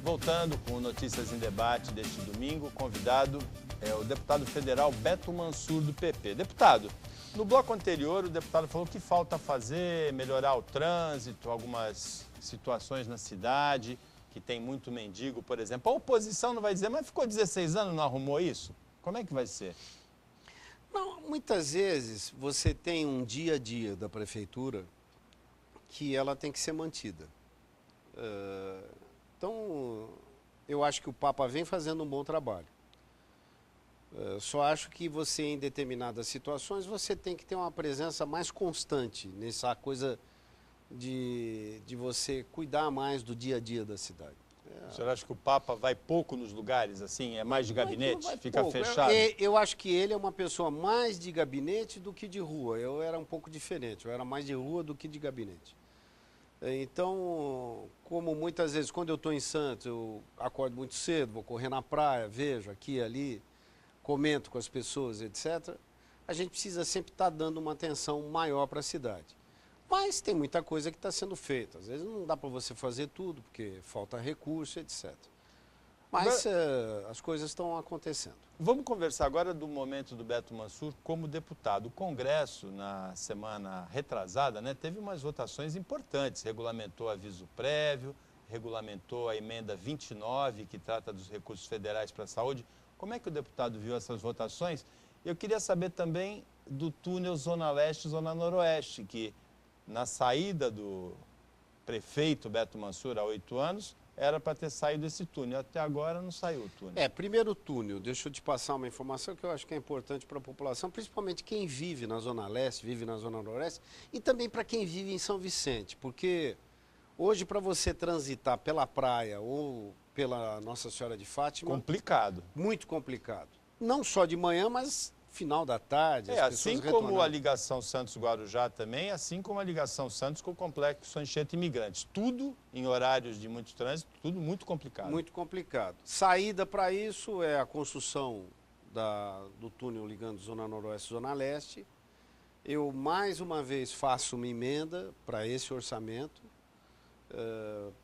Voltando com Notícias em Debate deste domingo, o convidado é o deputado federal Beto Mansur, do PP. Deputado, no bloco anterior o deputado falou que falta fazer, melhorar o trânsito, algumas situações na cidade, que tem muito mendigo, por exemplo. A oposição não vai dizer, mas ficou 16 anos e não arrumou isso? Como é que vai ser? Não, muitas vezes você tem um dia a dia da prefeitura que ela tem que ser mantida. Então, eu acho que o Papa vem fazendo um bom trabalho. Só acho que você, em determinadas situações, você tem que ter uma presença mais constante nessa coisa de você cuidar mais do dia a dia da cidade. O senhor acha que o Papa vai pouco nos lugares, assim? É mais de gabinete? Fica pouco. fechado? Eu acho que ele é uma pessoa mais de gabinete do que de rua. Eu era um pouco diferente, eu era mais de rua do que de gabinete. Então, como muitas vezes, quando eu estou em Santos, eu acordo muito cedo, vou correr na praia, vejo aqui e ali, comento com as pessoas, etc., a gente precisa sempre estar dando uma atenção maior para a cidade. Mas tem muita coisa que está sendo feita. Às vezes não dá para você fazer tudo, porque falta recurso, etc. Mas as coisas estão acontecendo. Vamos conversar agora do momento do Beto Mansur como deputado. O Congresso, na semana retrasada, teve umas votações importantes. Regulamentou aviso prévio, regulamentou a emenda 29, que trata dos recursos federais para a saúde. Como é que o deputado viu essas votações? Eu queria saber também do túnel Zona Leste e Zona Noroeste, que na saída do prefeito Beto Mansur há 8 anos, era para ter saído esse túnel. Até agora não saiu o túnel. Primeiro túnel, deixa eu te passar uma informação que eu acho que é importante para a população, principalmente quem vive na Zona Leste, vive na Zona Noroeste, e também para quem vive em São Vicente, porque hoje para você transitar pela praia ou pela Nossa Senhora de Fátima... Complicado. Muito complicado. Não só de manhã, mas final da tarde, as pessoas assim retornando. como a ligação Santos-Guarujá também, assim como a ligação Santos com o Complexo Anchieta Imigrantes. Tudo em horários de muito trânsito, tudo muito complicado. Muito complicado. Saída para isso é a construção do túnel ligando Zona Noroeste e Zona Leste. Eu, mais uma vez, faço uma emenda para esse orçamento,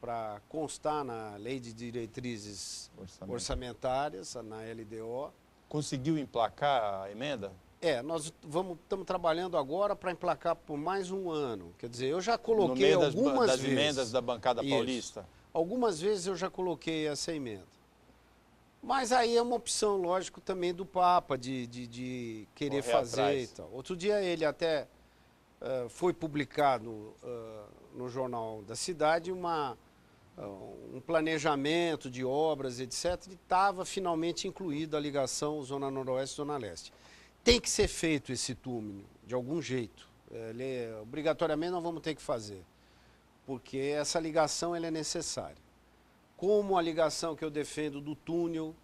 para constar na Lei de Diretrizes Orçamentárias, na LDO. Conseguiu emplacar a emenda? Nós estamos trabalhando agora para emplacar por mais um ano. Quer dizer, eu já coloquei algumas vezes... das emendas da bancada paulista? Algumas vezes eu já coloquei essa emenda. Mas aí é uma opção, lógico, também do Papa, de querer fazer e tal. Outro dia ele até foi publicado no Jornal da Cidade um planejamento de obras, etc., e estava finalmente incluída a ligação Zona Noroeste e Zona Leste. Tem que ser feito esse túnel, de algum jeito. Obrigatoriamente nós vamos ter que fazer, porque essa ligação é necessária. Como a ligação que eu defendo do túnel,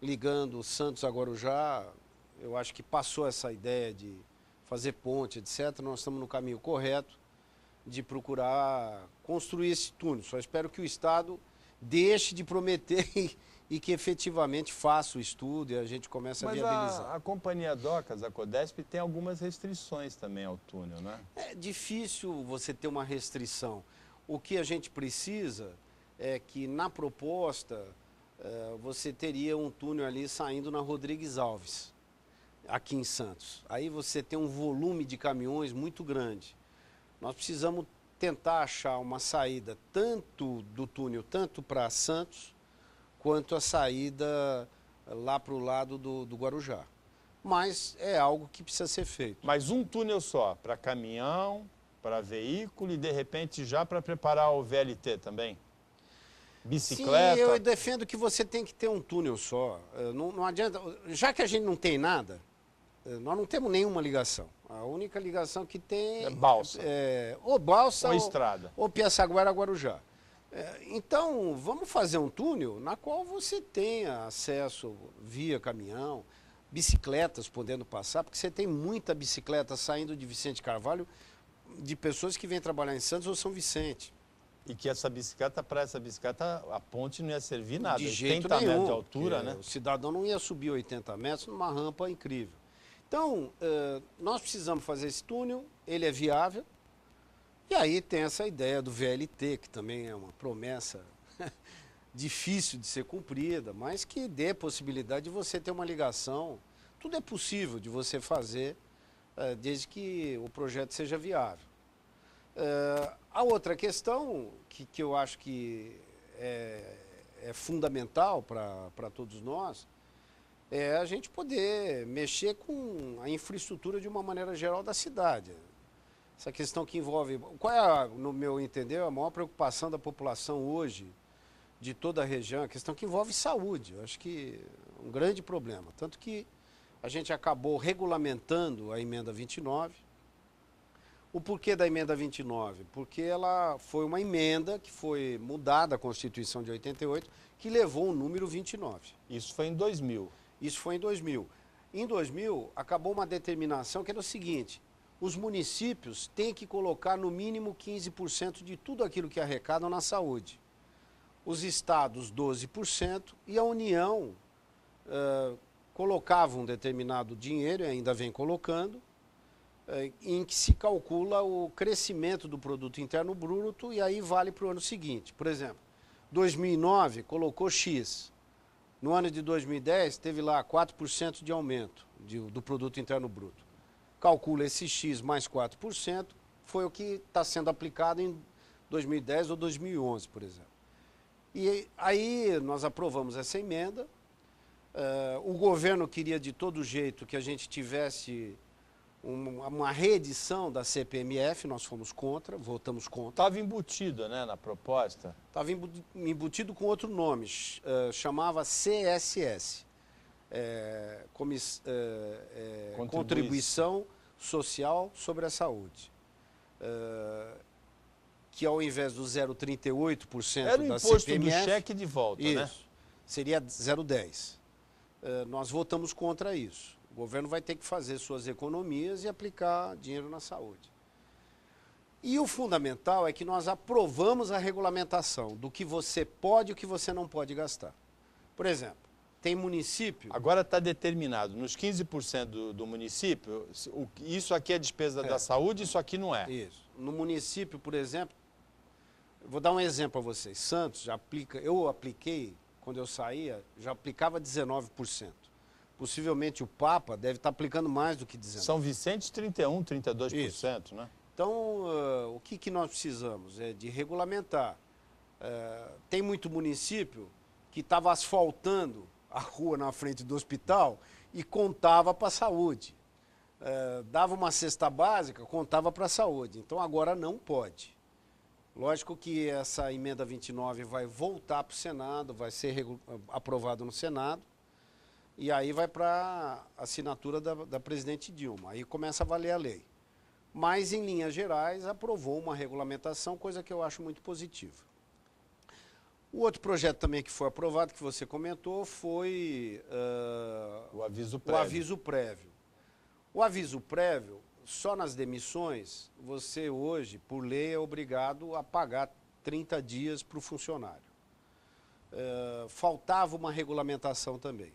ligando Santos a Guarujá, eu acho que passou essa ideia de fazer ponte, etc., nós estamos no caminho correto de procurar construir esse túnel. Só espero que o Estado deixe de prometer e que efetivamente faça o estudo e a gente comece a viabilizar. Mas a Companhia Docas, a Codesp, tem algumas restrições também ao túnel, né? É difícil você ter uma restrição. O que a gente precisa é que na proposta você teria um túnel ali saindo na Rodrigues Alves, aqui em Santos. Aí você tem um volume de caminhões muito grande. Nós precisamos tentar achar uma saída tanto do túnel, tanto para Santos, quanto a saída lá para o lado do Guarujá. Mas é algo que precisa ser feito. Mas um túnel só, para caminhão, para veículo e, de repente, já para preparar o VLT também? Bicicleta? Sim, eu defendo que você tem que ter um túnel só. Não adianta, já que a gente não tem nada, nós não temos nenhuma ligação. A única ligação que tem... É balsa. Ou balsa ou estrada. Ou Piaçaguera-Guarujá. Então, vamos fazer um túnel na qual você tenha acesso via caminhão, bicicletas podendo passar, porque você tem muita bicicleta saindo de Vicente Carvalho, de pessoas que vêm trabalhar em Santos ou São Vicente. E que para essa bicicleta, a ponte não ia servir nada. De jeito 80 nenhum, metros de altura, né? O cidadão não ia subir 80 metros numa rampa incrível. Então, nós precisamos fazer esse túnel, ele é viável, e aí tem essa ideia do VLT, que também é uma promessa difícil de ser cumprida, mas que dê possibilidade de você ter uma ligação. Tudo é possível de você fazer, desde que o projeto seja viável. A outra questão, que eu acho que é fundamental para todos nós, é a gente poder mexer com a infraestrutura de uma maneira geral da cidade. Essa questão que envolve... Qual é, no meu entender, a maior preocupação da população hoje, de toda a região? A questão que envolve saúde. Eu acho que é um grande problema. Tanto que a gente acabou regulamentando a emenda 29. O porquê da emenda 29? Porque ela foi uma emenda que foi mudada a Constituição de 88, que levou o número 29. Isso foi em 2000. Isso foi em 2000. Em 2000, acabou uma determinação que era o seguinte: os municípios têm que colocar no mínimo 15% de tudo aquilo que arrecadam na saúde. Os estados, 12%, e a União colocava um determinado dinheiro, e ainda vem colocando, em que se calcula o crescimento do produto interno bruto, e aí vale para o ano seguinte. Por exemplo, 2009 colocou X. No ano de 2010, teve lá 4% de aumento do produto interno bruto. Calcula esse X mais 4%, foi o que está sendo aplicado em 2010 ou 2011, por exemplo. E aí nós aprovamos essa emenda. O governo queria de todo jeito que a gente tivesse uma reedição da CPMF, nós fomos contra, votamos contra. Estava embutido, né, na proposta? Estava embutido com outro nome, chamava CSS, Contribuição Social sobre a Saúde. Que ao invés do 0,38% era o da imposto CPMF... do cheque de volta, isso, né? Seria 0,10. Nós votamos contra isso. O governo vai ter que fazer suas economias e aplicar dinheiro na saúde. E o fundamental é que nós aprovamos a regulamentação do que você pode e o que você não pode gastar. Por exemplo, tem município... Agora está determinado, nos 15% do município, isso aqui é despesa da saúde, isso aqui não é. Isso. No município, por exemplo, vou dar um exemplo para vocês. Santos já aplica, eu apliquei, quando eu saía, já aplicava 19%. Possivelmente o Papa deve estar aplicando mais do que 19%. São Vicente, 31%, 32%, isso, né? Então, o que nós precisamos? É de regulamentar. Tem muito município que estava asfaltando a rua na frente do hospital e contava para a saúde. Dava uma cesta básica, contava para a saúde. Então, agora não pode. Lógico que essa emenda 29 vai voltar para o Senado, vai ser aprovado no Senado, e aí vai para a assinatura da presidente Dilma. Aí começa a valer a lei. Mas, em linhas gerais, aprovou uma regulamentação, coisa que eu acho muito positiva. O outro projeto também que foi aprovado, que você comentou, foi o aviso prévio. O aviso prévio. O aviso prévio, só nas demissões, você hoje, por lei, é obrigado a pagar 30 dias para o funcionário. Faltava uma regulamentação também.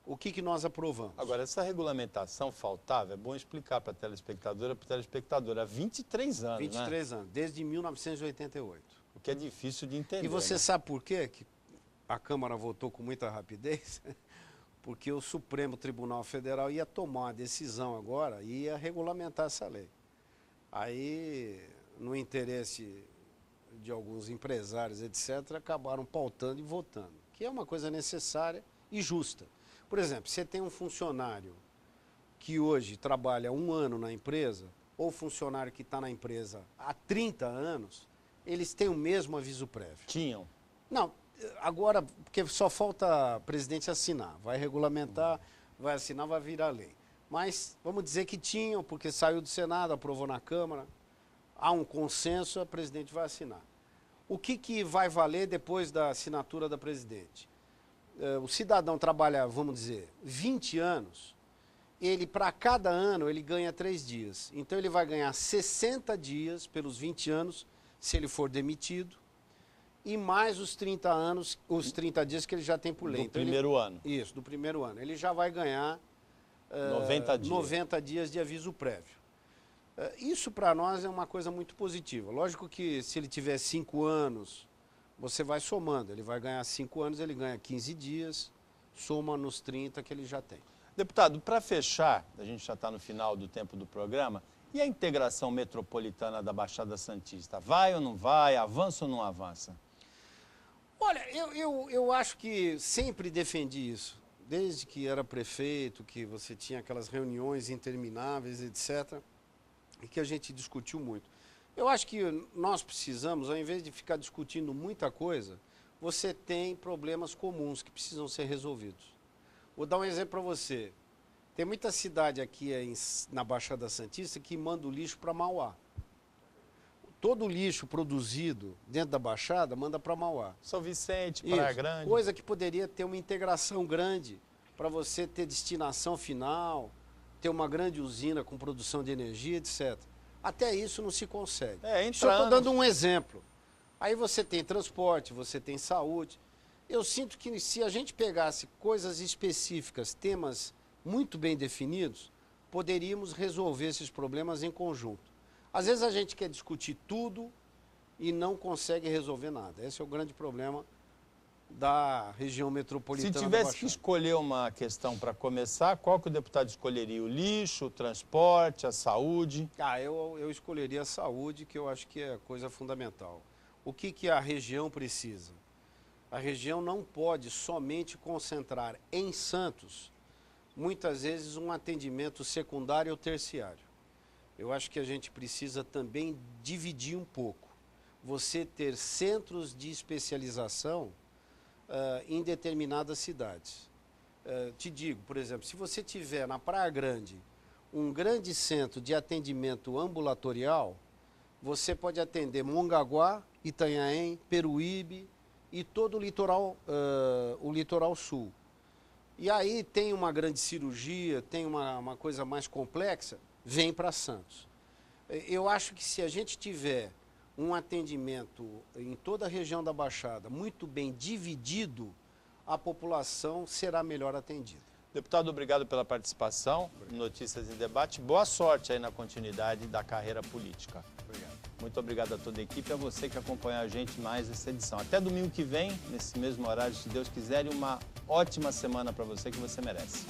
O que nós aprovamos? Agora, essa regulamentação faltava, é bom explicar para a telespectadora, há 23 anos, 23 né? anos, desde 1988. O que é difícil de entender. E você né? sabe por quê que a Câmara votou com muita rapidez? Porque o Supremo Tribunal Federal ia tomar uma decisão agora e ia regulamentar essa lei. Aí, no interesse de alguns empresários, etc., acabaram pautando e votando, que é uma coisa necessária e justa. Por exemplo, você tem um funcionário que hoje trabalha 1 ano na empresa, ou funcionário que está na empresa há 30 anos, eles têm o mesmo aviso prévio. Tinham. Não, agora, porque só falta o presidente assinar. Vai regulamentar, vai assinar, vai virar lei. Mas vamos dizer que tinham, porque saiu do Senado, aprovou na Câmara, há um consenso, a presidente vai assinar. O que vai valer depois da assinatura da presidente? O cidadão trabalha, vamos dizer, 20 anos, ele, para cada ano, ele ganha 3 dias. Então, ele vai ganhar 60 dias pelos 20 anos, se ele for demitido, e mais os 30 anos, os 30 dias que ele já tem por lei. Do então, primeiro ano. Isso, do primeiro ano. Ele já vai ganhar 90 dias de aviso prévio. Isso, para nós, é uma coisa muito positiva. Lógico que, se ele tiver 5 anos, você vai somando. Ele vai ganhar 5 anos, ele ganha 15 dias, soma nos 30 que ele já tem. Deputado, para fechar, a gente já está no final do tempo do programa, e a integração metropolitana da Baixada Santista? Vai ou não vai? Avança ou não avança? Olha, eu acho que sempre defendi isso. Desde que era prefeito, que você tinha aquelas reuniões intermináveis, etc., e que a gente discutiu muito. Eu acho que nós precisamos, ao invés de ficar discutindo muita coisa, você tem problemas comuns que precisam ser resolvidos. Vou dar um exemplo para você. Tem muita cidade aqui na Baixada Santista que manda o lixo para Mauá. Todo o lixo produzido dentro da Baixada manda para Mauá. São Vicente, Praia Grande. Coisa que poderia ter uma integração grande para você ter destinação final, ter uma grande usina com produção de energia, etc. Até isso não se consegue. Só estou dando um exemplo. Aí você tem transporte, você tem saúde. Eu sinto que se a gente pegasse coisas específicas, temas muito bem definidos, poderíamos resolver esses problemas em conjunto. Às vezes a gente quer discutir tudo e não consegue resolver nada. Esse é o grande problema da região metropolitana. Se tivesse que escolher uma questão para começar, qual que o deputado escolheria? O lixo, o transporte, a saúde? Eu escolheria a saúde, que eu acho que é coisa fundamental. O que a região precisa? A região não pode somente concentrar em Santos, muitas vezes, um atendimento secundário ou terciário. Eu acho que a gente precisa também dividir um pouco. Você ter centros de especialização em determinadas cidades. Te digo, por exemplo, se você tiver na Praia Grande um grande centro de atendimento ambulatorial, você pode atender Mongaguá, Itanhaém, Peruíbe e todo o litoral sul. E aí tem uma grande cirurgia, tem uma coisa mais complexa, vem para Santos. Eu acho que se a gente tiver um atendimento em toda a região da Baixada muito bem dividido, a população será melhor atendida. Deputado, obrigado pela participação. Notícias em Debate. Boa sorte aí na continuidade da carreira política. Obrigado. Muito obrigado a toda a equipe e a você que acompanha a gente mais essa edição. Até domingo que vem, nesse mesmo horário, se Deus quiser, e uma ótima semana para você que você merece.